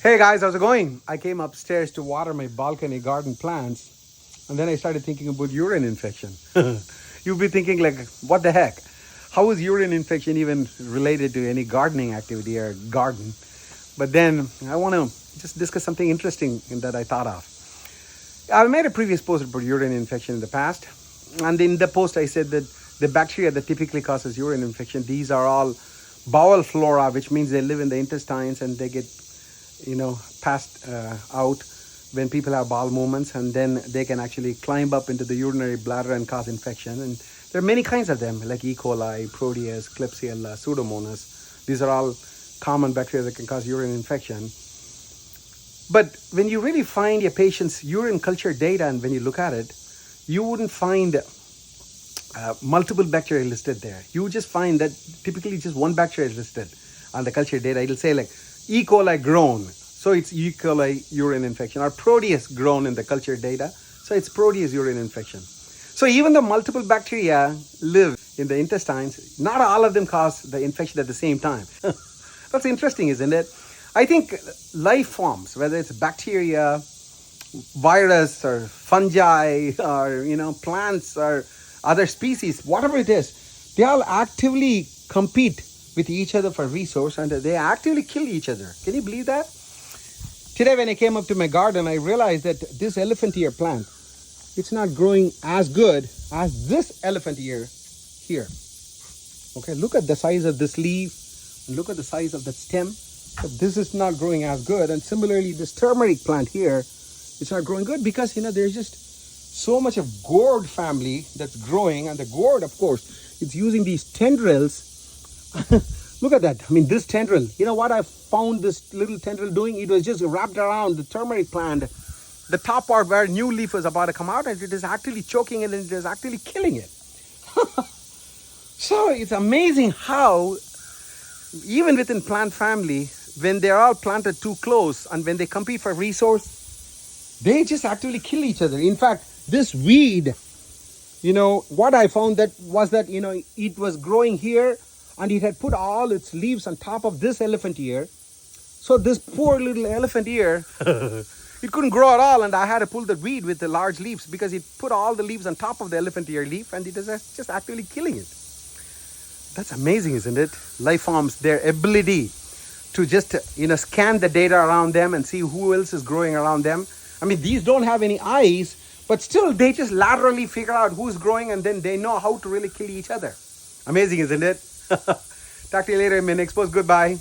Hey guys, how's it going? I came upstairs to water my balcony garden plants, and then I started thinking about urine infection. You'll be thinking like, what the heck? How is urine infection even related to any gardening activity or garden? But then I want to just discuss something interesting that I thought of. I made a previous post about urine infection in the past, and in the post I said that the bacteria that typically causes urine infection, these are all bowel flora, which means they live in the intestines and they get passed out when people have bowel movements, and then they can actually climb up into the urinary bladder and cause infection. And there are many kinds of them, like E. coli, Proteus, Klebsiella, Pseudomonas. These are all common bacteria that can cause urine infection. But when you really find a patient's urine culture data and when you look at it, you wouldn't find multiple bacteria listed there. You would just find that typically just one bacteria is listed on the culture data. It'll say like E. coli grown, so it's E. coli urine infection, or Proteus grown in the culture data, so it's Proteus urine infection. So even though multiple bacteria live in the intestines, not all of them cause the infection at the same time. That's interesting, isn't it? I think life forms, whether it's bacteria, virus, or fungi, or plants, or other species, whatever it is, they all actively compete with each other for resource, and they actively kill each other. Can you believe that? Today when I came up to my garden, I realized that this elephant ear plant, it's not growing as good as this elephant ear here. Okay, look at the size of this leaf, and look at the size of the stem. But this is not growing as good. And similarly, this turmeric plant here, it's not growing good because there's just so much of gourd family that's growing, and the gourd, of course, it's using these tendrils. Look at that. I mean, this tendril, you know what I found this little tendril doing? It was just wrapped around the turmeric plant, the top part where new leaf was about to come out, and it is actually choking it, and it is actually killing it. So it's amazing how even within plant family, when they're all planted too close and when they compete for resource, they just actively kill each other. In fact, this weed, what I found that was that, it was growing here, and it had put all its leaves on top of this elephant ear. So this poor little elephant ear, it couldn't grow at all, and I had to pull the weed with the large leaves because it put all the leaves on top of the elephant ear leaf, and it is just actually killing it. That's amazing, isn't it? Life forms, their ability to just, scan the data around them and see who else is growing around them. I mean, these don't have any eyes, but still they just laterally figure out who's growing, and then they know how to really kill each other. Amazing, isn't it? Talk to you later in my next post. Goodbye.